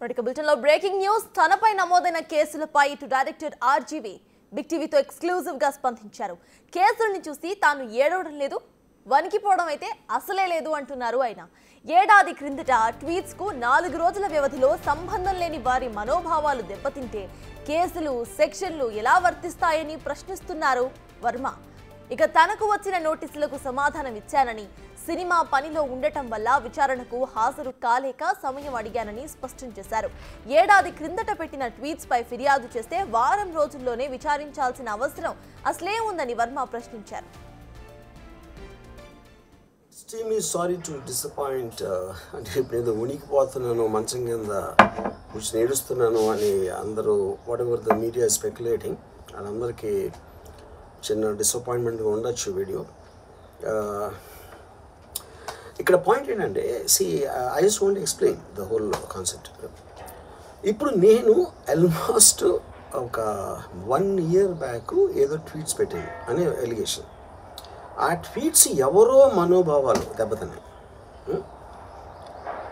బులెటిన్లో breaking news. తనపై నమోదైన కేసులపై ఇటు డైరెక్టర్ ఆర్జీవీ బిగ్ టీవీతో ఎక్స్క్లూజివ్ గా స్పందించారు. కేసుల్ని చూసి తాను ఏడవడం లేదు, వణికిపోవడం అయితే అసలే లేదు అంటున్నారు ఆయన. ఏడాది క్రిందట ట్వీట్స్ కు 4 రోజుల వ్యవధిలో సంబంధం లేని వారి మనోభావాలు దెబ్బతింటే కేసులు సెక్షన్లు ఎలా వర్తిస్తాయని ప్రశ్నిస్తున్నారు వర్మ. ఇక తనకు వచ్చిన నోటీసులకు సమాధానం ఇచ్చానని, సినిమా పనిలో ఉండటం వల్ల విచారణకు హాజరు కాలేక సమయం అడిగానని స్పష్టం చేశారు. ఏడాది క్రిందట పెట్టిన ట్వీట్స్ పై ఫిర్యాదు చేస్తే వారం రోజుల్లోనే విచారించాల్సిన అవసరం అసలే ఉందని వర్మ ప్రశ్నించారు. Extremely sorry to disappoint. అంటే ఇప్పుడు ఏదో ఉనికిపోతున్నాను, మంచం కింద కూర్చొని ఏడుస్తున్నాను అని అందరూ what ever the media speculating, వాళ్ళందరికీ చిన్న డిసప్పాయింట్మెంట్గా ఉండొచ్చు వీడియో. ఇక్కడ పాయింట్ ఏంటంటే, I just want explain the whole concept. ఇప్పుడు నేను ఆల్మోస్ట్ ఒక 1 year బ్యాక్ ఏదో ట్వీట్స్ పెట్టాను అనే ఎలిగేషన్. ఆ ట్వీట్స్ ఎవరో మనోభావాలు దెబ్బతిన్నాయి.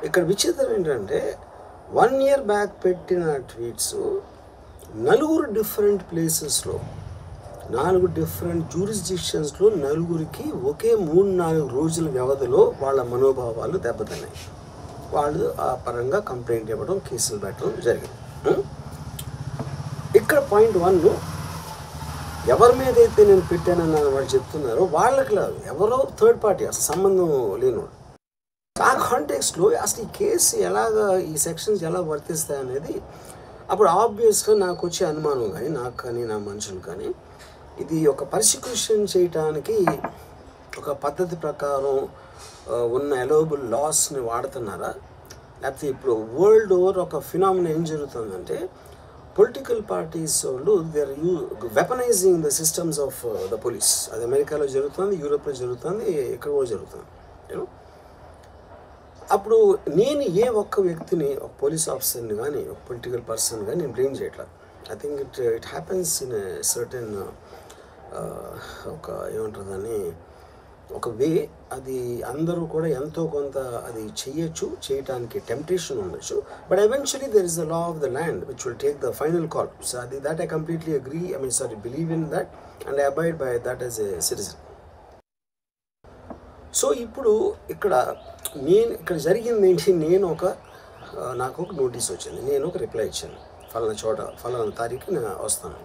ఇక్కడ విచిత్రం ఏంటంటే 1 year బ్యాక్ పెట్టిన ట్వీట్స్ 4 డిఫరెంట్ ప్లేసెస్లో 4 డిఫరెంట్ జ్యూరిస్డిక్షన్స్లో 4కి ఒకే 3-4 రోజుల వ్యవధిలో వాళ్ళ మనోభావాలు దెబ్బతిన్నాయి. వాళ్ళు ఆ పరంగా కంప్లైంట్ ఇవ్వడం, కేసులు పెట్టడం జరిగింది. ఇక్కడ పాయింట్ 1, ఎవరి మీద అయితే నేను పెట్టానని వాళ్ళు చెప్తున్నారో వాళ్ళకి లేదు, ఎవరో థర్డ్ పార్టీ, అసలు సంబంధం లేనివాడు. ఆ కాంటెక్స్లో అసలు ఈ కేసు ఎలాగా, ఈ సెక్షన్స్ ఎలా వర్తిస్తాయి అనేది అప్పుడు ఆబ్వియస్గా నాకు వచ్చే అనుమానం కానీ, నాకు కానీ నా మనుషులు కానీ, ఇది ఒక పర్సిక్యూషన్ చేయటానికి ఒక పద్ధతి ప్రకారం ఉన్న అలౌబుల్ లాస్ని వాడుతున్నారా, లేకపోతే ఇప్పుడు వరల్డ్ ఓవర్ ఒక ఫినామినా ఏం జరుగుతుందంటే, పొలిటికల్ పార్టీస్ వాళ్ళు they are weaponising the systems of the police. అది అమెరికాలో జరుగుతుంది, యూరోప్లో జరుగుతుంది, ఇక్కడ కూడా జరుగుతుంది. యూనో, అప్పుడు నేను ఏ ఒక్క వ్యక్తిని, ఒక పోలీస్ ఆఫీసర్ని కానీ, ఒక పొలిటికల్ పర్సన్ కానీ నేను బ్లేమ్ చేయట్లేదు. I think it happens in a certain ఒక ఏమంటారు దాన్ని, ఒక వే. అది అందరూ కూడా ఎంతో కొంత అది చేయటానికి టెంప్టేషన్ ఉండొచ్చు. But eventually there is the law of the land which will take the final call. So అది that I completely agree, believe in that and I abide by that as a citizen. So ఇప్పుడు ఇక్కడ జరిగింది ఏంటి, నాకు ఒక notice వచ్చింది, నేను ఒక రిప్లై ఇచ్చాను, ఫలానా చోట ఫలానా తారీఖు నేను వస్తాను.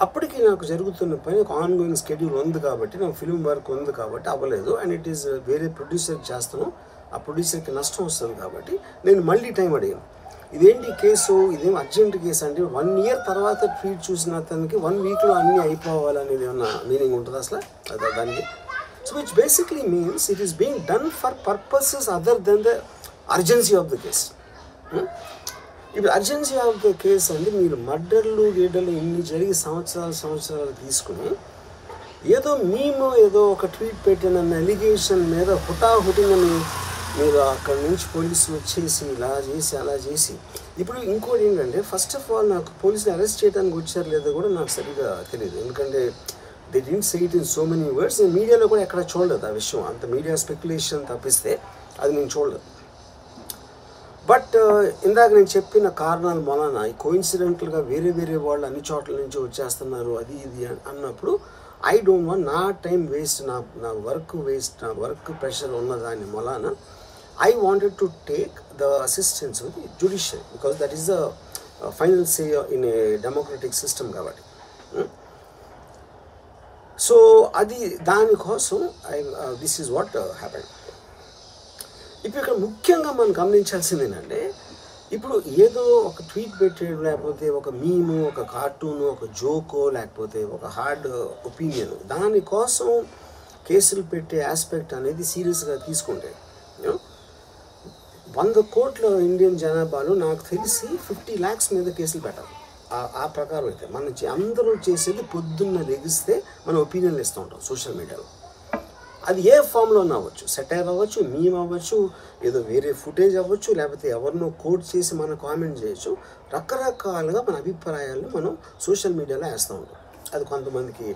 అప్పటికి నాకు జరుగుతున్న పని ఒక ఆన్గోయింగ్ స్కెడ్యూల్ ఉంది కాబట్టి, నాకు ఫిల్మ్ వర్క్ ఉంది కాబట్టి అవ్వలేదు. అండ్ ఇట్ ఈస్ వేరే ప్రొడ్యూసర్కి చేస్తాను, ఆ ప్రొడ్యూసర్కి నష్టం వస్తుంది కాబట్టి నేను మళ్ళీ టైం అడిగాను. ఇదేంటి కేసు, ఇదేం అర్జెంట్ కేసు అంటే 1 year తర్వాత ట్వీట్ చూసిన అతనికి 1 weekలో అన్నీ అయిపోవాలనేది ఏమన్నా మీనింగ్ ఉంటుంది అసలు దానికి? So which basically means it is being done for purposes other than the urgency of the case. ఇప్పుడు అర్జెన్సీ ఆఫ్ ద కేస్ అంటే, మీరు మర్డర్లు గీడర్లు ఇన్ని జరిగి సంవత్సరాలు తీసుకుని ఏదో ఏదో ఒక ట్వీట్ పెట్టినన్న ఎలిగేషన్ మీద హుటాహుటిని మీరు అక్కడి నుంచి పోలీసులు వచ్చేసి ఇలా చేసి అలా చేసి. ఇప్పుడు ఇంకోటి ఏంటంటే, ఫస్ట్ ఆఫ్ ఆల్ నాకు పోలీసులు అరెస్ట్ చేయడానికి వచ్చారు లేదో కూడా నాకు సరిగ్గా తెలియదు. ఎందుకంటే they didn't say it in so many words. నేను మీడియాలో కూడా ఎక్కడ చూడలేదు ఆ విషయం, అంత మీడియా స్పెక్యులేషన్ తప్పిస్తే అది నేను చూడలేదు. బట్ ఇందాక నేను చెప్పిన కారణాల వలన కోయిన్సిడెంటల్గా వేరే వాళ్ళు అన్ని చోట్ల నుంచి వచ్చేస్తున్నారు అది ఇది అన్నప్పుడు, ఐ డోంట్ వాంట్ నా టైం వేస్ట్, నా వర్క్ వేస్ట్, నా వర్క్ ప్రెషర్ ఉన్న దాని వలన I wanted to take the assistance of the judiciary, because that is the final say in a democratic system కాబట్టి. సో అది దానికోసం దిస్ ఈజ్ వాట్ హ్యాపెండ్. ఇప్పుడు ఇక్కడ ముఖ్యంగా మనం గమనించాల్సింది ఏంటంటే, ఇప్పుడు ఏదో ఒక ట్వీట్ పెట్టేయడం, లేకపోతే ఒక మీము, ఒక కార్టూను, ఒక జోకో, లేకపోతే ఒక హార్డ్ ఒపీనియన్, దానికోసం కేసులు పెట్టే ఆస్పెక్ట్ అనేది సీరియస్గా తీసుకుంటే 100 కోట్ల ఇండియన్ జనాభాలో నాకు తెలిసి 50 lakhs మీద కేసులు పెట్టాలి. ఆ ప్రకారం అయితే అందరూ చేసేది పొద్దున్న లెగిస్తే మన ఒపీనియన్లు ఇస్తూ ఉంటాం సోషల్ మీడియాలో. అది ఏ ఫామ్లో అవ్వచ్చు, సెటైర్ అవ్వచ్చు, మీమ్ అవ్వచ్చు, ఏదో వేరే ఫుటేజ్ అవ్వచ్చు, లేకపోతే ఎవరినో కోట్ చేసి మనం కామెంట్ చేయొచ్చు. రకరకాలుగా మన అభిప్రాయాలను మనం సోషల్ మీడియాలో వేస్తూ ఉంటాం. అది కొంతమందికి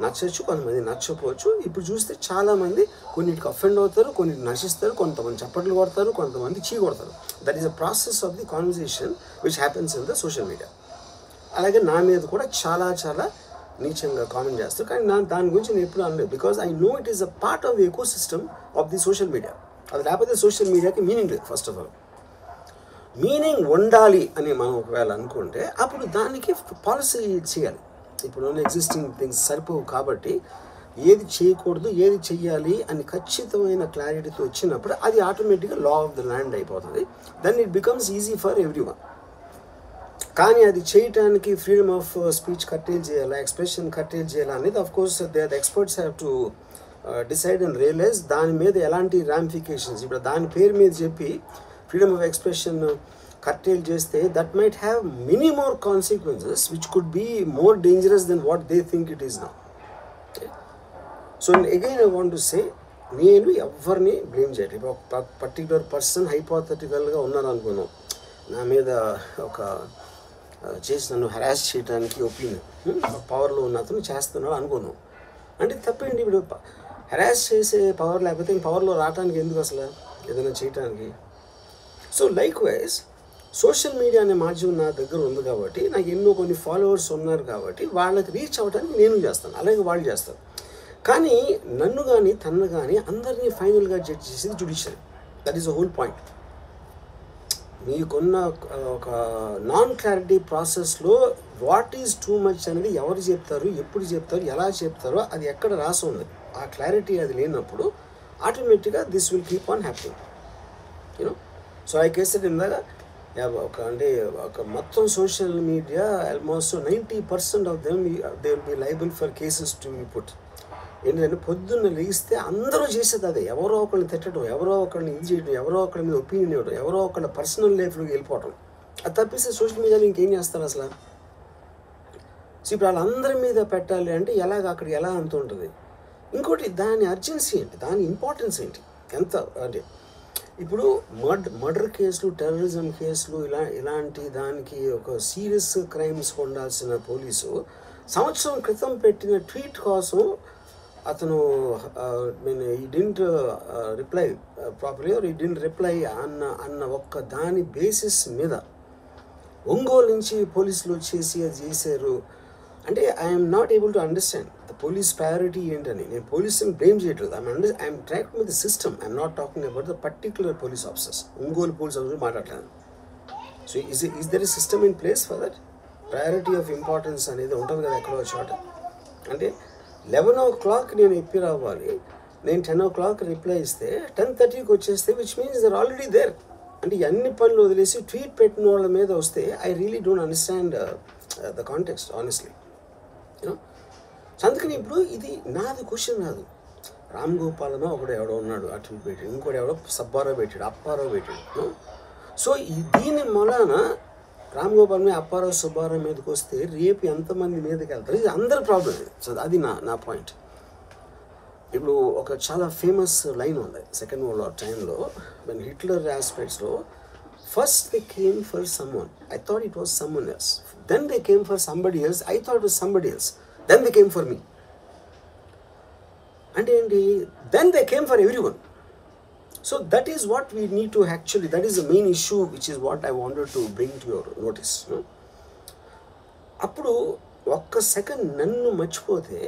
నచ్చచ్చు, కొంతమంది నచ్చకపోవచ్చు. ఇప్పుడు చూస్తే చాలామంది కొన్నిటికి అఫెండ్ అవుతారు, కొన్నిటికి నశిస్తారు, కొంతమంది చప్పట్లు కొడతారు, కొంతమంది చీ కొడతారు. That is a process of the conversation which happens in the social media. అలాగే నా మీద కూడా చాలా చాలా నీచంగా కామెంట్ చేస్తారు. కానీ దాని గురించి నేను ఎప్పుడు అనలేదు, because I know it is a part of the eco system of the social media. అది లేకపోతే సోషల్ మీడియాకి మీనింగ్ లేదు. ఫస్ట్ ఆఫ్ ఆల్ మీనింగ్ ఉండాలి అని మనం ఒకవేళ అనుకుంటే అప్పుడు దానికి పాలసీ చేయాలి. ఇప్పుడున్న ఎగ్జిస్టింగ్ థింగ్స్ సరిపోవు కాబట్టి ఏది చేయకూడదు, ఏది చెయ్యాలి అని ఖచ్చితమైన క్లారిటీతో వచ్చినప్పుడు అది ఆటోమేటిక్గా లా ఆఫ్ ద ల్యాండ్ అయిపోతుంది. Then it becomes easy for everyone. కానీ అది చేయటానికి ఫ్రీడమ్ ఆఫ్ స్పీచ్ కట్టేల్ చేయాలా, ఎక్స్ప్రెషన్ కట్టేల్ చేయాలా అనేది of course the experts have to decide and realise. దాని మీద ఎలాంటి రామిఫికేషన్స్, ఇప్పుడు దాని పేరు మీద చెప్పి ఫ్రీడమ్ ఆఫ్ ఎక్స్ప్రెషన్ కట్టేల్ చేస్తే that might have many more consequences which could be more dangerous than what they think it is now. So again I want to say, నేను ఎవరిని బ్లేమ్ చేయట్లేదు. ఇప్పుడు ఒక పర్టికులర్ పర్సన్ హైపోథెటికల్గా ఉన్నారు అనుకున్నాం, నా మీద ఒక చేసి నన్ను హెరాస్ చేయడానికి ఒపీనియన్ పవర్లో ఉన్న అతను చేస్తున్నాడు అనుకున్నాం. అంటే తప్పేంటి? ఇప్పుడు హెరాస్ చేసే పవర్ లేకపోతే పవర్లో రావడానికి ఎందుకు అసలు ఏదైనా చేయటానికి? So like wise social media అనే మాధ్యమం నా దగ్గర ఉంది కాబట్టి, నాకు ఎన్నో కొన్ని ఫాలోవర్స్ ఉన్నారు కాబట్టి వాళ్ళకి రీచ్ అవ్వడానికి నేను చేస్తాను, అలాగే వాళ్ళు చేస్తారు. కానీ నన్ను కానీ తన్ను కానీ అందరినీ ఫైనల్గా జడ్జ్ చేసేది judiciary. That is the whole point. మీకున్న ఒక నాన్ క్లారిటీ ప్రాసెస్లో వాట్ ఈజ్ టూ మచ్ అనేది ఎవరు చెప్తారు, ఎప్పుడు చెప్తారు, ఎలా చెప్తారో అది ఎక్కడ రాసి ఉంది. ఆ క్లారిటీ అది లేనప్పుడు ఆటోమేటిక్గా this will keep on happening, you know. So I కేసెడ్ ఇందాక ఒక మొత్తం social media almost 90% of them they will be liable for cases to be put. ఏంటంటే పొద్దున్న లేస్తే అందరూ చేసేది అదే, ఎవరో ఒకరిని తిట్టడం, ఎవరో ఒకరిని ఇది చేయడం, ఎవరో ఒకరి మీద ఒపీనియన్ ఇవ్వడం, ఎవరో ఒకళ్ళ పర్సనల్ లైఫ్లోకి వెళ్ళిపోవడం. అది తప్పిస్తే సోషల్ మీడియాలో ఇంకేం చేస్తారు అసలు? సో ఇప్పుడు వాళ్ళందరి మీద పెట్టాలి అంటే అక్కడ ఎలా అంత ఉంటుంది? ఇంకోటి దాని అర్జెన్సీ ఏంటి, దాని ఇంపార్టెన్స్ ఏంటి, ఎంత అంటే ఇప్పుడు మర్డర్ కేసులు, టెర్రరిజం కేసులు ఇలాంటి దానికి ఒక సీరియస్ క్రైమ్స్ ఉండాల్సిన పోలీసు సంవత్సరం క్రితం పెట్టిన ట్వీట్ కోసం అతను he didn't reply properly are he didn't reply అన్న ఒక్క దాని బేసిస్ మీద ఒంగోలు నుంచి పోలీసులు వచ్చేసి అది చేశారు అంటే I'm not able to understand the police priority ఏంటని. నేను పోలీసుని బ్లేమ్ చేయట్లేదు, I'm track with the system. I'm not talking about the particular police officers. Ongole police officer మాట్లాడలేదు. So is there a system in place for that? Priority of importance అనేది ఉంటుంది కదా ఎక్కడో చోట. అంటే 11 o'clock నేను ఎప్పి రావాలి, నేను 10 o'clock రిప్లై ఇస్తే 10:30కి వచ్చేస్తే which means they're already there. అంటే అన్ని పనులు వదిలేసి ట్వీట్ పెట్టిన వాళ్ళ మీద వస్తే I really don't understand the context honestly, you know. అందుకని ఇప్పుడు ఇది నాది క్వశ్చన్ కాదు. రామ్ గోపాలనో ఒకడు ఎవడో ఉన్నాడు ఆ ట్వీట్ పెట్టాడు, ఇంకోటి ఎవడో సబ్బారావు పెట్టాడు, అప్పారావు పెట్టాడు. సో దీని మూలాన రామ్ గోపాల్ మీద అప్పారావు సుబ్బారావు మీదకి వస్తే రేపు ఎంతమంది మీదకి వెళ్తారు? ఇది అందరి ప్రాబ్లం. సో అది నా పాయింట్. ఇప్పుడు ఒక చాలా ఫేమస్ లైన్ ఉంది సెకండ్ వరల్డ్ వార్ టైంలో, వెన్ హిట్లర్ ఆస్పెక్ట్స్లో first they came for someone, I thought it was someone else, then they came for somebody else, I thought it was somebody else, then they came for me. అంటే ఏంటి? Then they came for everyone. So that is what we need to actually, that is the main issue which is what I wanted to bring to your notice. అప్పుడు ఒక్క second నన్ను మర్చిపోతే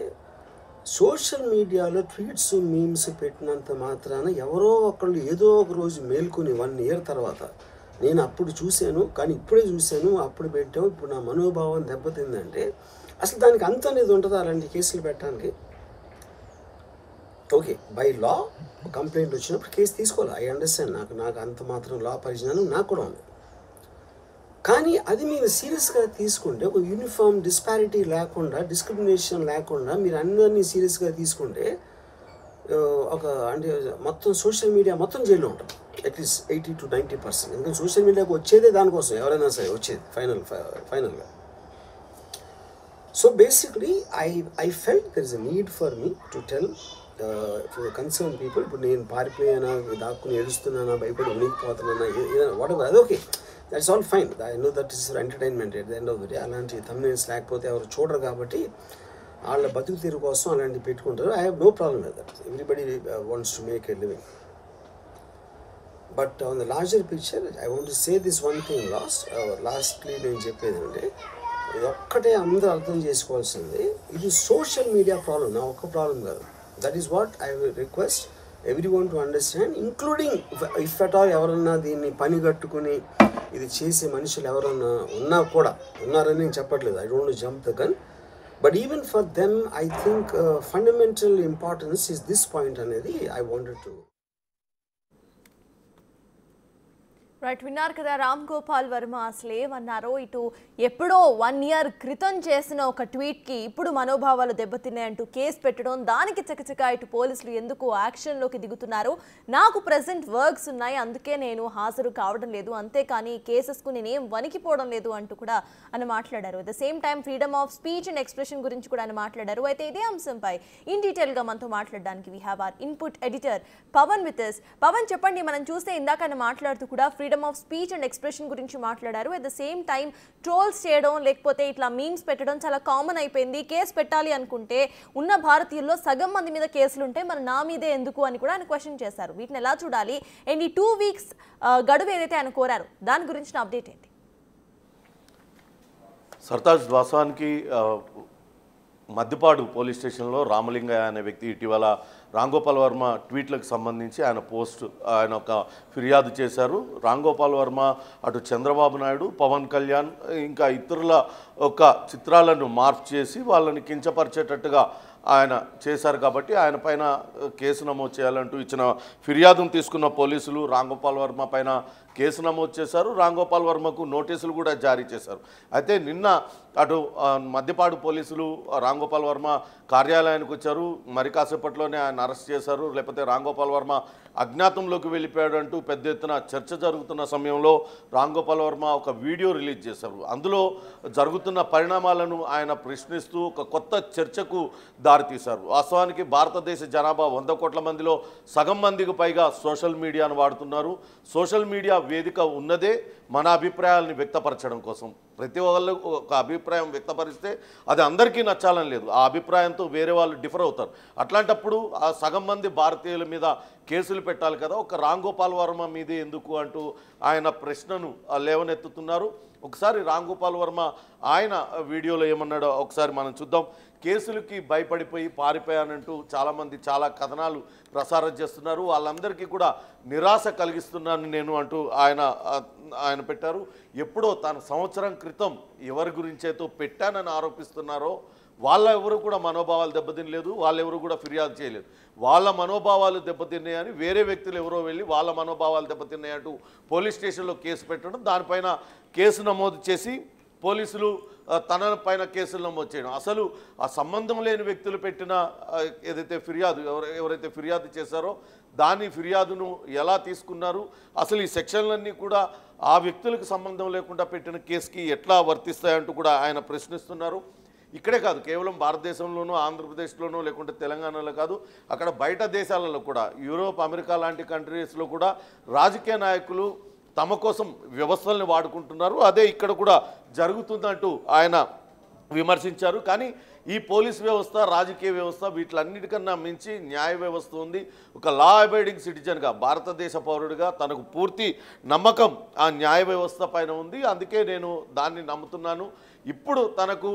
social మీడియాలో tweets memes పెట్టినంత మాత్రాన ఎవరో ఒకళ్ళు ఏదో ఒక రోజు మేల్కొని 1 year తర్వాత నేను అప్పుడు చూశాను కానీ ఇప్పుడే చూశాను, అప్పుడు పెట్టాము, ఇప్పుడు నా మనోభావం దెబ్బతిందంటే అసలు దానికి అంత అనేది ఉంటుందా అలాంటి కేసులు పెట్టడానికి? ఓకే, బై లా కంప్లైంట్ వచ్చినప్పుడు కేసు తీసుకోవాలి, ఐ అండర్స్టాండ్. నాకు అంత మాత్రం లా పరిజ్ఞానం నాకు కూడా ఉంది. కానీ అది మీరు సీరియస్గా తీసుకుంటే, ఒక యూనిఫామ్ డిస్పారిటీ లేకుండా, డిస్క్రిమినేషన్ లేకుండా మీరు అందరినీ సీరియస్గా తీసుకుంటే ఒక అంటే మొత్తం సోషల్ మీడియా మొత్తం జైల్లో ఉంటుంది అట్లీస్ట్ 80 to 90%. ఎందుకంటే సోషల్ మీడియాకి వచ్చేదే దానికోసం, ఎవరైనా సరే వచ్చేది ఫైనల్గా. So basically I felt there is a need for me to tell concern people. ఇప్పుడు నేను పారిపోయానా, దాక్కుని ఏడుస్తున్నానా, భయపడి ఉనికిపోతున్నానా, వాట్ ఎవర్, అది okay, that's all fine. I know that is for entertainment at the end of the day. అలాంటి thumbnails లేకపోతే ఎవరు చూడరు కాబట్టి వాళ్ళ బతుకు తీరు కోసం అలాంటివి పెట్టుకుంటారు. I have no problem with that. Everybody wants to make a living. But on the larger picture I want to say this one thing lastly నేను చెప్పేది అంటే ఇది ఒక్కటే అందరూ అర్థం చేసుకోవాల్సింది, ఇది సోషల్ మీడియా ప్రాబ్లం, నా ఒక్క ప్రాబ్లం కాదు. That is what I will request every one to understand, including if at all ఎవరన్నా దీన్ని పని కట్టుకుని ఇది చేసే మనుషులు ఎవరన్నా ఉన్నా కూడా, ఉన్నారని నేను చెప్పట్లేదు, I don't jump the gun, but even for them I think fundamental importance is this point అనేది ఐ వాంటెడ్ టు. రైట్, విన్నారు కదా రామ్ గోపాల్ వర్మ అసలు ఏమన్నారో. ఇటు ఎప్పుడో 1 year క్రితం చేసిన ఒక ట్వీట్కి ఇప్పుడు మనోభావాలు దెబ్బతిన్నాయంటూ కేసు పెట్టడం, దానికి చకచక ఇటు పోలీసులు ఎందుకు యాక్షన్లోకి దిగుతున్నారు, నాకు ప్రెసెంట్ వర్క్స్ ఉన్నాయి అందుకే నేను హాజరు కావడం లేదు, అంతేకాని కేసెస్కు నేనేం వణికిపోవడం లేదు అంటూ కూడా ఆయన మాట్లాడారు. At the same time freedom of speech and expression గురించి కూడా ఆయన మాట్లాడారు. అయితే ఇదే అంశంపై ఇన్ డీటెయిల్గా మనతో మాట్లాడడానికి we have our input editor Pavan with us. Pavan చెప్పండి, మనం చూస్తే ఇందాక ఆయన మాట్లాడుతూ కూడా freedom of speech and expression గురించి మాట్లాడారు. At the same time trolls చేయడం లేకపోతే ఇట్లా మీమ్స్ పెట్టడం చాలా కామన్ అయిపోయింది. కేసు పెట్టాలి అనుకుంటే ఉన్న భారతీయుల్లో సగం మంది మీద కేసులు ఉంటే మరి నా మీదే ఎందుకు అని కూడా ఆయన క్వశ్చన్ చేశారు. వీటిని ఎలా చూడాలి అండ్ ఈ 2 weeks గడువు ఏదైతే ఆయన కోరారు దాని గురించిన అప్డేట్ ఏంటి? సర్తాజ్ వాస్తవానికి మద్దిపాడు పోలీస్ స్టేషన్లో రామలింగయ్య అనే వ్యక్తి ఇటీవల రామ్ గోపాల్ వర్మ ట్వీట్లకు సంబంధించి ఆయన ఒక ఫిర్యాదు చేశారు. రామ్ గోపాల్ వర్మ అటు చంద్రబాబు నాయుడు, పవన్ కళ్యాణ్ ఇంకా ఇతరుల ఒక చిత్రాలను మార్పు చేసి వాళ్ళని కించపరిచేటట్టుగా ఆయన చేశారు. కాబట్టి ఆయన పైన కేసు నమోదు చేయాలంటూ ఇచ్చిన ఫిర్యాదును తీసుకున్న పోలీసులు రామ్ గోపాల్ వర్మ పైన కేసు నమోదు చేశారు. రామ్ గోపాల్ వర్మకు నోటీసులు కూడా జారీ చేశారు. అయితే నిన్న అటు మద్దిపాడు పోలీసులు రామ్ గోపాల్ వర్మ కార్యాలయానికి వచ్చారు. మరి కాసేపట్లోనే ఆయన అరెస్ట్ చేశారు. లేకపోతే రామ్ గోపాల్ వర్మ అజ్ఞాతంలోకి వెళ్ళిపోయాడు అంటూ పెద్ద ఎత్తున చర్చ జరుగుతున్న సమయంలో రామ్ గోపాల్ వర్మ ఒక వీడియో రిలీజ్ చేశారు. అందులో జరుగుతున్న పరిణామాలను ఆయన ప్రశ్నిస్తూ ఒక కొత్త చర్చకు దారితీశారు. వాస్తవానికి భారతదేశ జనాభా 100 కోట్ల మందిలో సగం మందికి పైగా సోషల్ మీడియాను వాడుతున్నారు. సోషల్ మీడియా వేదిక ఉన్నదే మన అభిప్రాయాలను వ్యక్తపరచడం కోసం. ప్రతి వాళ్ళు ఒక అభిప్రాయం వ్యక్తపరిస్తే అది అందరికీ నచ్చాలని లేదు, ఆ అభిప్రాయంతో వేరే వాళ్ళు డిఫర్ అవుతారు. అట్లాంటప్పుడు ఆ సగం మంది భారతీయుల మీద కేసులు పెట్టాలి కదా, ఒక రామ్ గోపాల్ వర్మ మీదే ఎందుకు అంటూ ఆయన ప్రశ్నను లేవనెత్తుతున్నారు. ఒకసారి రామ్ గోపాల్ వర్మ ఆయన వీడియోలో ఏమన్నాడో ఒకసారి మనం చూద్దాం. కేసులకి భయపడిపోయి పారిపోయానంటూ చాలామంది చాలా కథనాలు ప్రసారం చేస్తున్నారు. వాళ్ళందరికీ కూడా నిరాశ కలిగిస్తున్నాను నేను అంటూ ఆయన పెట్టారు. ఎప్పుడో తాను సంవత్సరం క్రితం ఎవరి గురించైతే పెట్టానని ఆరోపిస్తున్నారో వాళ్ళ ఎవరు కూడా మనోభావాలు దెబ్బతినలేదు, వాళ్ళెవరు కూడా ఫిర్యాదు చేయలేదు. వాళ్ళ మనోభావాలు దెబ్బతిన్నాయని వేరే వ్యక్తులు ఎవరో వెళ్ళి వాళ్ళ మనోభావాలు దెబ్బతిన్నాయంటూ పోలీస్ స్టేషన్లో కేసు పెట్టడం, దానిపైన కేసు నమోదు చేసి పోలీసులు తన పైన కేసులు నమోదు చేయడం. అసలు ఆ సంబంధం లేని వ్యక్తులు పెట్టిన ఏదైతే ఫిర్యాదు ఎవరైతే ఫిర్యాదు చేశారో దాని ఫిర్యాదును ఎలా తీసుకున్నారు, అసలు ఈ సెక్షన్లన్నీ కూడా ఆ వ్యక్తులకు సంబంధం లేకుండా పెట్టిన కేసుకి ఎట్లా వర్తిస్తాయంటూ కూడా ఆయన ప్రశ్నిస్తున్నారు. ఇక్కడే కాదు, కేవలం భారతదేశంలోనూ ఆంధ్రప్రదేశ్లోనూ లేకుంటే తెలంగాణలో కాదు, అక్కడ బయట దేశాలలో కూడా యూరోప్, అమెరికా లాంటి కంట్రీస్లో కూడా రాజకీయ నాయకులు తమ కోసం వ్యవస్థల్ని వాడుకుంటున్నారు. అదే ఇక్కడ కూడా జరుగుతుందంటూ ఆయన విమర్శించారు. కానీ ఈ పోలీస్ వ్యవస్థ, రాజకీయ వ్యవస్థ వీటిలన్నిటికన్నా మించి న్యాయ వ్యవస్థ ఉంది. ఒక లా అబైడింగ్ సిటిజన్గా, భారతదేశ పౌరుడిగా తనకు పూర్తి నమ్మకం ఆ న్యాయ వ్యవస్థ పైన ఉంది. అందుకే నేను దాన్ని నమ్ముతున్నాను. ఇప్పుడు తనకు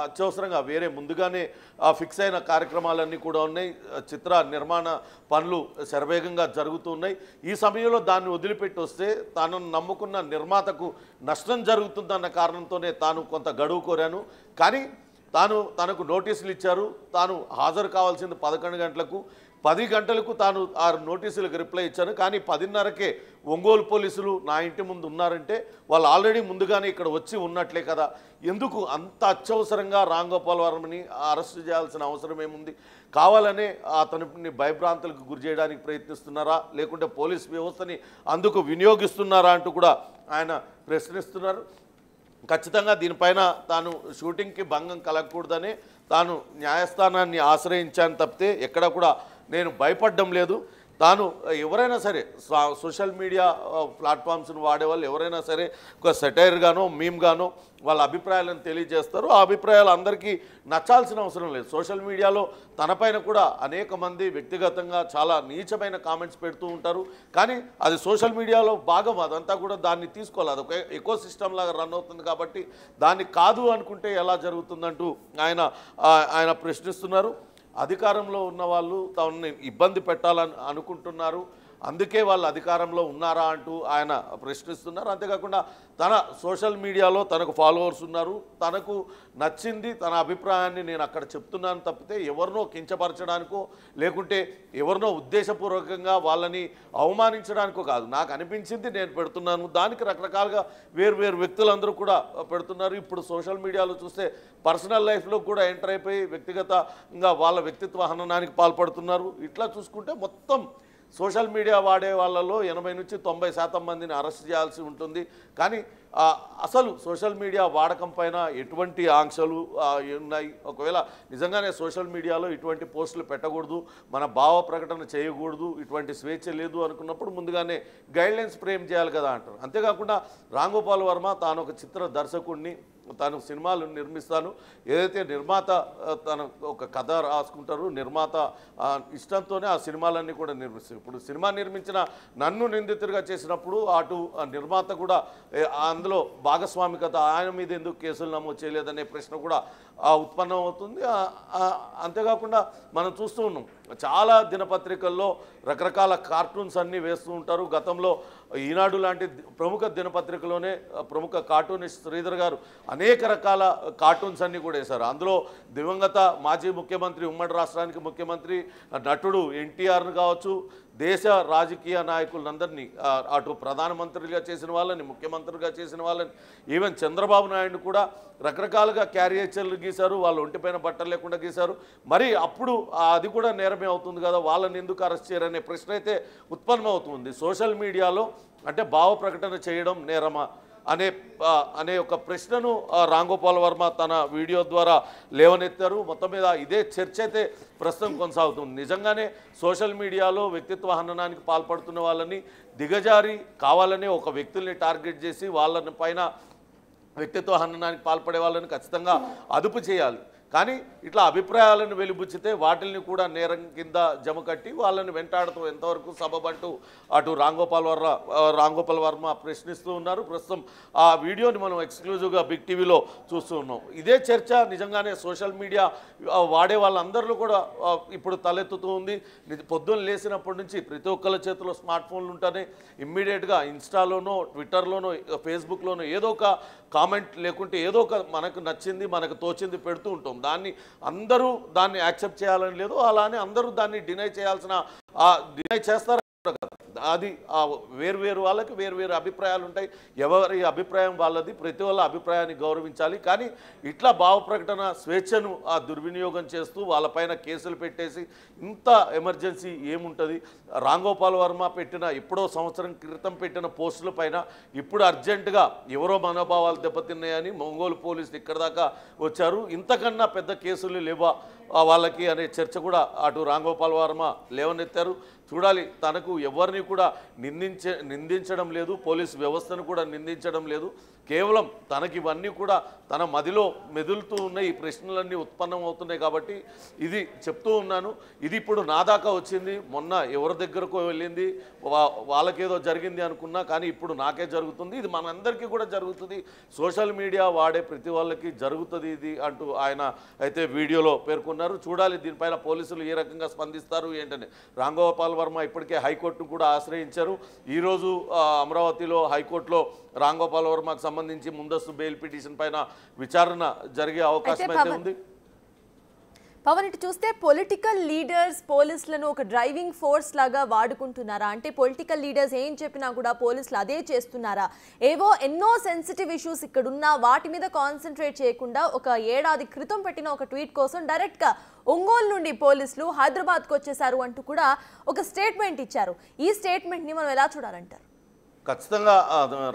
అత్యవసరంగా వేరే ముందుగానే ఫిక్స్ అయిన కార్యక్రమాలన్నీ కూడా ఉన్నాయి. చిత్ర నిర్మాణ పనులు శరవేగంగా జరుగుతున్నాయి. ఈ సమయంలో దాన్ని వదిలిపెట్టి వస్తే తనను నమ్ముకున్న నిర్మాతకు నష్టం జరుగుతుందన్న కారణంతోనే తాను కొంత గడువు కోరాను. కానీ తనకు నోటీసులు ఇచ్చారు. తాను హాజరు కావాల్సింది 11 గంటలకు, 10 గంటలకు తాను ఆ నోటీసులకు రిప్లై ఇచ్చాను. కానీ 10:30కే ఒంగోలు పోలీసులు నా ఇంటి ముందు ఉన్నారంటే వాళ్ళు ఆల్రెడీ ముందుగానే ఇక్కడ వచ్చి ఉన్నట్లే కదా. ఎందుకు అంత అత్యవసరంగా రామ్ గోపాల్ వర్మని అరెస్ట్ చేయాల్సిన అవసరం ఏముంది? కావాలనే అతనిని భయభ్రాంతులకు గురి చేయడానికి ప్రయత్నిస్తున్నారా, లేకుంటే పోలీస్ వ్యవస్థని అందుకు వినియోగిస్తున్నారా అంటూ కూడా ఆయన ప్రశ్నిస్తున్నారు. ఖచ్చితంగా దీనిపైన తాను షూటింగ్కి భంగం కలగకూడదని తాను న్యాయస్థానాన్ని ఆశ్రయించాను తప్పితే ఎక్కడ కూడా నేను భయపడడం లేదు. తాను ఎవరైనా సరే సోషల్ మీడియా ప్లాట్ఫామ్స్ను వాడే వాళ్ళు ఎవరైనా సరే ఒక సెటైర్గానో మీమ్గానో వాళ్ళ అభిప్రాయాలను తెలియజేస్తారు. ఆ అభిప్రాయాలు అందరికీ నచ్చాల్సిన అవసరం లేదు. సోషల్ మీడియాలో తనపైన కూడా అనేక మంది వ్యక్తిగతంగా చాలా నీచమైన కామెంట్స్ పెడుతూ ఉంటారు. కానీ అది సోషల్ మీడియాలో భాగం, అదంతా కూడా దాన్ని తీసుకోవాలి. అదొక ఎకో సిస్టమ్ లాగా రన్ అవుతుంది కాబట్టి దాన్ని కాదు అనుకుంటే ఎలా జరుగుతుందంటూ ఆయన ప్రశ్నిస్తున్నారు. అధికారంలో ఉన్న వాళ్ళు తనని ఇబ్బంది పెట్టాలని అనుకుంటున్నారు, అందుకే వాళ్ళు అధికారంలో ఉన్నారా అంటూ ఆయన ప్రశ్నిస్తున్నారు. అంతేకాకుండా తన సోషల్ మీడియాలో తనకు ఫాలోవర్స్ ఉన్నారు, తనకు నచ్చింది తన అభిప్రాయాన్ని నేను అక్కడ చెప్తున్నాను తప్పితే ఎవరినో కించపరచడానికో లేకుంటే ఎవరినో ఉద్దేశపూర్వకంగా వాళ్ళని అవమానించడానికో కాదు. నాకు అనిపించింది నేను పెడుతున్నాను. దానికి రకరకాలుగా వేరు వ్యక్తులందరూ కూడా పెడుతున్నారు. ఇప్పుడు సోషల్ మీడియాలో చూస్తే పర్సనల్ లైఫ్లో కూడా ఎంటర్ అయిపోయి వ్యక్తిగతంగా వాళ్ళ వ్యక్తిత్వ హననానికి పాల్పడుతున్నారు. ఇట్లా చూసుకుంటే మొత్తం సోషల్ మీడియా వాడే వాళ్ళలో 80 నుంచి 90% మందిని అరెస్ట్ చేయాల్సి ఉంటుంది. కానీ అసలు సోషల్ మీడియా వాడకం పైన ఎటువంటి ఆంక్షలు ఉన్నాయి? ఒకవేళ నిజంగానే సోషల్ మీడియాలో ఇటువంటి పోస్టులు పెట్టకూడదు, మన భావ ప్రకటన చేయకూడదు, ఇటువంటి స్వేచ్ఛ లేదు అనుకున్నప్పుడు ముందుగానే గైడ్లైన్స్ ఫ్రేమ్ చేయాలి కదా అంటారు. అంతేకాకుండా రాంగోపాల్ వర్మ తాను ఒక చిత్ర దర్శకుడిని, తాను సినిమాలు నిర్మిస్తాను, ఏదైతే నిర్మాత తన ఒక కథ రాసుకుంటారు, నిర్మాత ఇష్టంతోనే ఆ సినిమాలన్నీ కూడా నిర్మిస్తారు. ఇప్పుడు సినిమా నిర్మించిన నన్ను నిందితుడిగా చేసినప్పుడు అటు నిర్మాత కూడా అందులో భాగస్వామికత, ఆయన మీద ఎందుకు కేసులు నమోదు చేయలేదనే ప్రశ్న కూడా ఉత్పన్నం అవుతుంది. అంతేకాకుండా మనం చూస్తూ ఉన్నాం చాలా దినపత్రికల్లో రకరకాల కార్టూన్స్ అన్నీ వేస్తూ ఉంటారు. గతంలో ఈనాడు లాంటి ప్రముఖ దినపత్రికలోనే ప్రముఖ కార్టూనిస్ట్ శ్రీధర్ గారు అనేక రకాల కార్టూన్స్ అన్నీ కూడా వేశారు. అందులో దివంగత మాజీ ముఖ్యమంత్రి, ఉమ్మడి రాష్ట్రానికి ముఖ్యమంత్రి, నటుడు ఎన్టీఆర్ను కావచ్చు, దేశ రాజకీయ నాయకులందరినీ, అటు ప్రధానమంత్రిగా చేసిన వాళ్ళని, ముఖ్యమంత్రిగా చేసిన వాళ్ళని, ఈవెన్ చంద్రబాబు నాయుడు కూడా రకరకాలుగా క్యారియేచర్లు గీశారు, వాళ్ళు ఒంటిపైన బట్టలు లేకుండా గీశారు. మరి అప్పుడు అది కూడా నేరమే అవుతుంది కదా, వాళ్ళని ఎందుకు అరెస్ట్ చేయరనే ప్రశ్న అయితే ఉత్పన్నమవుతుంది. సోషల్ మీడియాలో అంటే భావ ప్రకటన చేయడం నేరమా అనే ఒక ప్రశ్నను రాంగోపాల్ వర్మ తన వీడియో ద్వారా లేవనెత్తారు. మొత్తం మీద ఇదే చర్చ అయితే ప్రస్తుతం కొనసాగుతుంది. నిజంగానే సోషల్ మీడియాలో వ్యక్తిత్వ హననానికి పాల్పడుతున్న వాళ్ళని దిగజారి కావాలనే ఒక వ్యక్తుల్ని టార్గెట్ చేసి వాళ్ళని పైన వ్యక్తిత్వ హననానికి పాల్పడే వాళ్ళని ఖచ్చితంగా అదుపు చేయాలి. కానీ ఇట్లా అభిప్రాయాలను వెలిబుచ్చితే వాటిని కూడా నేరం కింద జమ కట్టి వాళ్ళని వెంటాడుతూ ఎంతవరకు సబబంటూ అటు రాంగోపాల్ వర్మ ప్రశ్నిస్తూ ఉన్నారు. ప్రస్తుతం ఆ వీడియోని మనం ఎక్స్క్లూజివ్గా బిగ్ టీవీలో చూస్తూ ఉన్నాం. ఇదే చర్చ నిజంగానే సోషల్ మీడియా వాడే వాళ్ళందరిలో కూడా ఇప్పుడు తలెత్తుతూ ఉంది. పొద్దున్న లేచినప్పటి నుంచి ప్రతి ఒక్కళ్ళ చేతిలో స్మార్ట్ ఫోన్లు ఉంటేనే ఇమ్మీడియట్గా ఇన్స్టాలోనో, ట్విట్టర్లోనో, ఫేస్బుక్లోనో ఏదో ఒక కామెంట్ లేకుంటే ఏదో ఒక మనకు నచ్చింది, మనకు తోచింది పెడుతూ ఉంటాం. అందరూ దాన్ని యాక్సెప్ట్ చేయాలని లేదు, అలానే అందరూ దాన్ని డినై చేస్తారు. అది వేరు వాళ్ళకి వేరు అభిప్రాయాలు ఉంటాయి. ఎవరి అభిప్రాయం వాళ్ళది, ప్రతి వాళ్ళ అభిప్రాయాన్ని గౌరవించాలి. కానీ ఇట్లా భావ ప్రకటన స్వేచ్ఛను దుర్వినియోగం చేస్తూ వాళ్ళపైన కేసులు పెట్టేసి ఇంత ఎమర్జెన్సీ ఏముంటుంది? రాంగోపాల్ వర్మ ఎప్పుడో సంవత్సరం క్రితం పెట్టిన పోస్టుల పైన ఇప్పుడు అర్జెంటుగా ఎవరో మనోభావాలు దెబ్బతిన్నాయని ఒంగోలు పోలీసులు ఇక్కడ దాకా వచ్చారు. ఇంతకన్నా పెద్ద కేసులు లేవా వాళ్ళకి అనే చర్చ కూడా అటు రాంగోపాల్ వర్మ లేవనెత్తారు. చూడాలి, తనకు ఎవరిని కూడా నిందించడం లేదు, పోలీసు వ్యవస్థను కూడా నిందించడం లేదు. కేవలం తనకి ఇవన్నీ కూడా తన మదిలో మెదులుతూ ఉన్నాయి, ఈ ప్రశ్నలన్నీ ఉత్పన్నం అవుతున్నాయి. కాబట్టి ఇది చెప్తూ ఉన్నాను. ఇది ఇప్పుడు నా దాకా వచ్చింది, మొన్న ఎవరి దగ్గరకు వెళ్ళింది, వాళ్ళకేదో జరిగింది అనుకున్నా, కానీ ఇప్పుడు నాకే జరుగుతుంది. ఇది మనందరికీ కూడా జరుగుతుంది, సోషల్ మీడియా వాడే ప్రతి వాళ్ళకి జరుగుతుంది ఇది అంటూ ఆయన అయితే వీడియోలో పేర్కొన్నారు. చూడాలి దీనిపైన పోలీసులు ఏ రకంగా స్పందిస్తారు ఏంటని. రాంగోపాల్ వర్మ ఇప్పటికే హైకోర్టును కూడా ఆశ్రయించారు. ఈరోజు అమరావతిలో హైకోర్టులో రాంగోపాల్ వర్మకు సంబంధించి ముందస్తు బెయిల్ పిటిషన్ పైన విచారణ జరిగే అవకాశం అయితే ఉంది. పవన్, ఇటు చూస్తే పొలిటికల్ లీడర్స్ పోలీసులను ఒక డ్రైవింగ్ ఫోర్స్ లాగా వాడుకుంటున్నారా? అంటే పొలిటికల్ లీడర్స్ ఏం చెప్పినా కూడా పోలీసులు అదే చేస్తున్నారా? ఎన్నో సెన్సిటివ్ ఇష్యూస్ ఇక్కడ ఉన్నా వాటి మీద కాన్సన్ట్రేట్ చేయకుండా ఒక ఏడాది క్రితం పెట్టిన ఒక ట్వీట్ కోసం డైరెక్ట్గా ఒంగోలు నుండి పోలీసులు హైదరాబాద్కు వచ్చేసారు అంటూ కూడా ఒక స్టేట్మెంట్ ఇచ్చారు. ఈ స్టేట్మెంట్ని మనం ఎలా చూడాలంటారు? ఖచ్చితంగా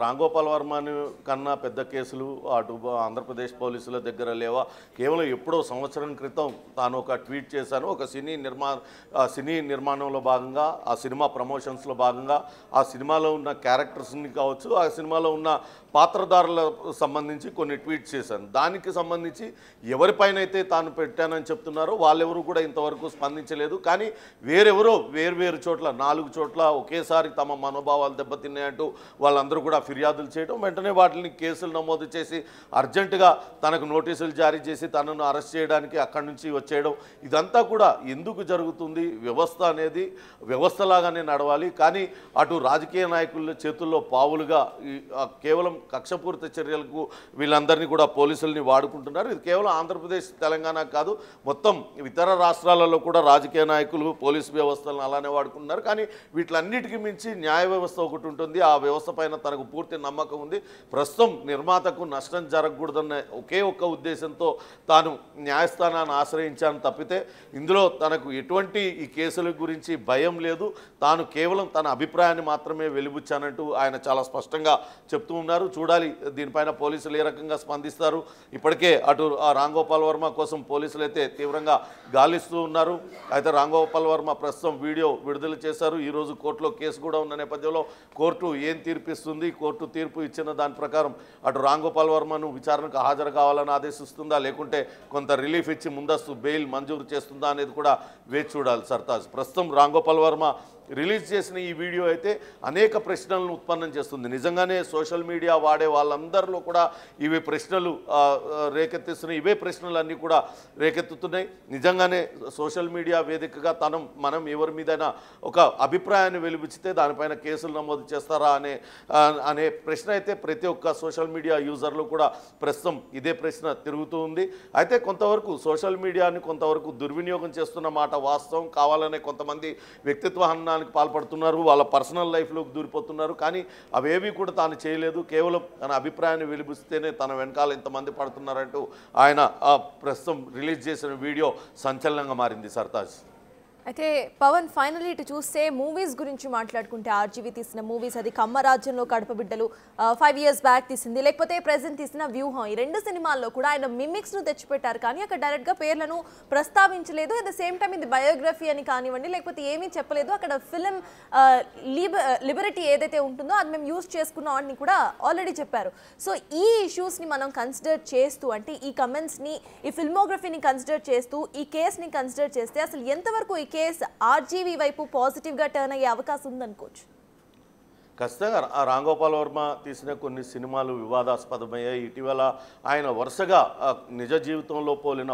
రాంగోపాల్ వర్మని కన్నా పెద్ద కేసులు అటు ఆంధ్రప్రదేశ్ పోలీసుల దగ్గర లేవా. కేవలం ఎప్పుడో సంవత్సరం క్రితం తాను ఒక ట్వీట్ చేశాను. ఒక సినీ నిర్మాణంలో భాగంగా, ఆ సినిమా ప్రమోషన్స్లో భాగంగా, ఆ సినిమాలో ఉన్న క్యారెక్టర్స్ని కావచ్చు, ఆ సినిమాలో ఉన్న పాత్రధారులకు సంబంధించి కొన్ని ట్వీట్స్ చేశాను. దానికి సంబంధించి ఎవరిపైనైతే తాను పెట్టానని చెప్తున్నారో వాళ్ళెవరూ కూడా ఇంతవరకు స్పందించలేదు. కానీ వేరెవరో వేరు చోట్ల 4 చోట్ల ఒకేసారి తమ మనోభావాలు దెబ్బతిన్నాయంటూ వాళ్ళందరూ కూడా ఫిర్యాదులు చేయడం, వెంటనే వాటిని కేసులు నమోదు చేసి అర్జెంటుగా తనకు నోటీసులు జారీ చేసి తనను అరెస్ట్ చేయడానికి అక్కడి నుంచి వచ్చేయడం, ఇదంతా కూడా ఎందుకు జరుగుతుంది? వ్యవస్థ అనేది వ్యవస్థలాగానే నడవాలి. కానీ అటు రాజకీయ నాయకుల చేతుల్లో పావులుగా కేవలం కక్షపూరిత చర్యలకు వీళ్ళందరినీ కూడా పోలీసుల్ని వాడుకుంటున్నారు. ఇది కేవలం ఆంధ్రప్రదేశ్ తెలంగాణ కాదు, మొత్తం ఇతర రాష్ట్రాలలో కూడా రాజకీయ నాయకులు పోలీసు వ్యవస్థలను అలానే వాడుకుంటున్నారు. కానీ వీటిలన్నిటికీ మించి న్యాయ వ్యవస్థ ఒకటి ఉంటుంది. ఆ వ్యవస్థ పైన తనకు పూర్తి నమ్మకం ఉంది. ప్రస్తుతం నిర్మాతకు నష్టం జరగకూడదన్న ఒకే ఒక్క ఉద్దేశంతో తాను న్యాయస్థానాన్ని ఆశ్రయించాను తప్పితే ఇందులో తనకు ఎటువంటి ఈ కేసుల గురించి భయం లేదు. తాను కేవలం తన అభిప్రాయాన్ని మాత్రమే వెలిబుచ్చానంటూ ఆయన చాలా స్పష్టంగా చెప్తూ ఉన్నారు. చూడాలి దీనిపైన పోలీసులు ఏ రకంగా స్పందిస్తారు. ఇప్పటికే అటు రాంగోపాల్ వర్మ కోసం పోలీసులు అయితే తీవ్రంగా గాలిస్తూ ఉన్నారు. అయితే రాంగోపాల్ వర్మ ప్రస్తుతం వీడియో విడుదల చేశారు. ఈరోజు కోర్టులో కేసు కూడా ఉన్న నేపథ్యంలో కోర్టు ఏం తీర్పిస్తుంది, కోర్టు తీర్పు ఇచ్చిన దాని ప్రకారం అటు రాంగోపాల్ వర్మను విచారణకు హాజరు కావాలని ఆదేశిస్తుందా, లేకుంటే కొంత రిలీఫ్ ఇచ్చి ముందస్తు బెయిల్ మంజూరు చేస్తుందా అనేది కూడా వేచి చూడాలి సర్తాజ్. ప్రస్తుతం రాంగోపాల్ వర్మ రిలీజ్ చేసిన ఈ వీడియో అయితే అనేక ప్రశ్నలను ఉత్పన్నం చేస్తుంది. నిజంగానే సోషల్ మీడియా వాడే వాళ్ళందరిలో కూడా ఇవే ప్రశ్నలు రేకెత్తిస్తున్నాయి. ఇవే ప్రశ్నలన్నీ కూడా రేకెత్తుతున్నాయి. నిజంగానే సోషల్ మీడియా వేదికగా మనం ఎవరి మీదైనా ఒక అభిప్రాయాన్ని వెలిబుచ్చితే దానిపైన కేసులు నమోదు చేస్తారా అనే ప్రశ్న అయితే ప్రతి ఒక్క సోషల్ మీడియా యూజర్లు కూడా ప్రస్తుతం ఇదే ప్రశ్న తిరుగుతూ ఉంది. అయితే కొంతవరకు సోషల్ మీడియాని కొంతవరకు దుర్వినియోగం చేస్తున్న మాట వాస్తవం. కావాలనే కొంతమంది వ్యక్తిత్వ హననానికి పాల్పడుతున్నారు, వాళ్ళ పర్సనల్ లైఫ్లోకి దూరిపోతున్నారు. కానీ అవేవి కూడా తాను చేయలేదు. కేవలం తన అభిప్రాయాన్ని వెలిబుస్తేనే తన వెనకాల ఇంతమంది పడుతున్నారంటూ ఆయన ప్రస్తుతం రిలీజ్ చేసిన వీడియో సంచలనంగా మారింది సర్తాజ్. అయితే పవన్, ఫైనలీ ఇటు చూస్తే మూవీస్ గురించి మాట్లాడుకుంటే ఆర్జీవీ తీసిన మూవీస్, అది కమ్మరాజ్యంలో కడప బిడ్డలు 5 years బ్యాక్ తీసింది, లేకపోతే ప్రెజెంట్ తీసిన వ్యూహం, ఈ 2 సినిమాల్లో కూడా ఆయన మిమిక్స్ను తెచ్చిపెట్టారు. కానీ అక్కడ డైరెక్ట్గా పేర్లను ప్రస్తావించలేదు. అట్ ద సేమ్ టైం ఇది బయోగ్రఫీ అని కానివ్వండి, లేకపోతే ఏమీ చెప్పలేదు. అక్కడ ఫిలిం లిబరిటీ ఏదైతే ఉంటుందో అది మేము యూజ్ చేసుకున్నాం అని కూడా ఆల్రెడీ చెప్పారు. సో ఈ ఇష్యూస్ని మనం కన్సిడర్ చేస్తూ, అంటే ఈ కమెంట్స్ని, ఈ ఫిల్మోగ్రఫీని కన్సిడర్ చేస్తూ, ఈ కేసుని కన్సిడర్ చేస్తే అసలు ఎంతవరకు ఈ కేసు ఆర్జీవీ వైపు పాజిటివ్గా టర్న్ అయ్యే అవకాశం ఉందనుకోవచ్చు? ఖచ్చితంగా రాంగోపాల్ వర్మ తీసిన కొన్ని సినిమాలు వివాదాస్పదమయ్యాయి. ఇటీవల ఆయన వరుసగా నిజ జీవితంలో పోలిన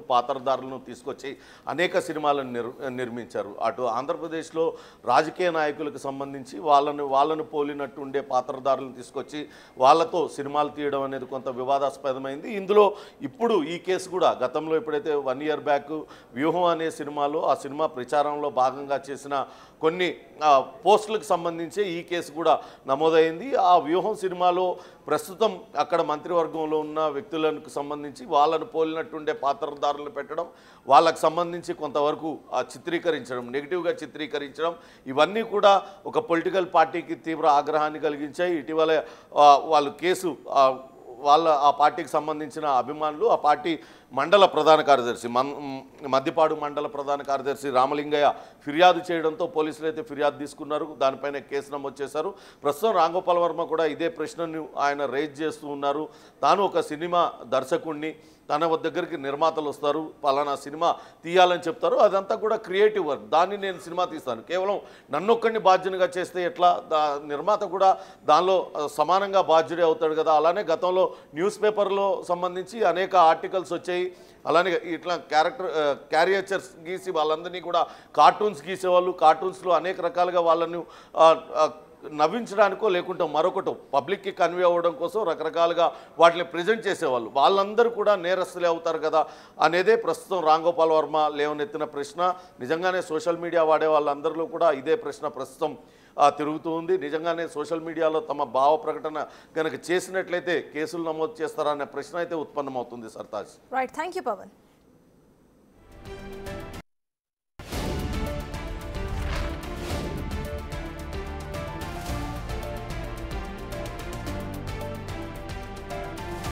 పాత్రధారులను తీసుకొచ్చి అనేక సినిమాలను నిర్మించారు. అటు ఆంధ్రప్రదేశ్లో రాజకీయ నాయకులకు సంబంధించి వాళ్ళను పోలినట్టు ఉండే పాత్రధారులను తీసుకొచ్చి వాళ్ళతో సినిమాలు తీయడం అనేది కొంత వివాదాస్పదమైంది. ఇందులో ఇప్పుడు ఈ కేసు కూడా గతంలో ఎప్పుడైతే 1 year బ్యాక్ వ్యూహం అనే సినిమాలో, ఆ సినిమా ప్రచారంలో భాగంగా చేసిన కొన్ని పోస్టులకు సంబంధించి ఈ కేసు కూడా నమోదైంది. ఆ వ్యూహం సినిమాలో ప్రస్తుతం అక్కడ మంత్రివర్గంలో ఉన్న వ్యక్తులకు సంబంధించి వాళ్ళను పోలినట్టుండే పాత్రధారులను పెట్టడం, వాళ్ళకు సంబంధించి కొంతవరకు చిత్రీకరించడం, నెగిటివ్గా చిత్రీకరించడం, ఇవన్నీ కూడా ఒక పొలిటికల్ పార్టీకి తీవ్ర ఆగ్రహాన్ని కలిగించాయి. ఇటీవల వాళ్ళు కేసు ఆ పార్టీకి సంబంధించిన అభిమానులు, ఆ పార్టీ మండల ప్రధాన కార్యదర్శి మద్దిపాడు మండల ప్రధాన కార్యదర్శి రామలింగయ్య ఫిర్యాదు చేయడంతో పోలీసులు అయితే ఫిర్యాదు తీసుకున్నారు. దానిపైన కేసు నమోదు చేశారు. ప్రస్తుతం రాంగోపాల్ వర్మ కూడా ఇదే ప్రశ్నను ఆయన రైజ్ చేస్తూ ఉన్నారు. తాను ఒక సినిమా దర్శకుడిని, తన దగ్గరికి నిర్మాతలు వస్తారు, పలానా సినిమా తీయాలని చెప్తారు, అదంతా కూడా క్రియేటివ్ వర్క్, దాన్ని నేను సినిమా తీస్తాను, కేవలం నన్నొక్కడిని బాధ్యునిగా చేస్తే ఎట్లా, నిర్మాత కూడా దానిలో సమానంగా బాధ్యుడే అవుతాడు కదా. అలానే గతంలో న్యూస్ పేపర్లో సంబంధించి అనేక ఆర్టికల్స్ వచ్చాయి. అలానే ఇట్లా క్యారియచర్స్ గీసి వాళ్ళందరినీ కూడా కార్టూన్స్ గీసేవాళ్ళు, కార్టూన్స్లో అనేక రకాలుగా వాళ్ళను నవ్వించడానికో లేకుంటే మరొకటో పబ్లిక్కి కన్వే అవ్వడం కోసం రకరకాలుగా వాటిని ప్రజెంట్ చేసేవాళ్ళు, వాళ్ళందరూ కూడా నేరస్తులే అవుతారు కదా అనేదే ప్రస్తుతం రాంగోపాల్ వర్మ లేవనెత్తిన ప్రశ్న. నిజంగానే సోషల్ మీడియా వాడే వాళ్ళందరిలో కూడా ఇదే ప్రశ్న ప్రస్తుతం తిరుగుతూ ఉంది. నిజంగానే సోషల్ మీడియాలో తమ భావ ప్రకటన కనుక చేసినట్లయితే కేసులు నమోదు చేస్తారా అనే ప్రశ్న అయితే ఉత్పన్నమవుతుంది Sartaj. Right, thank you Pawan.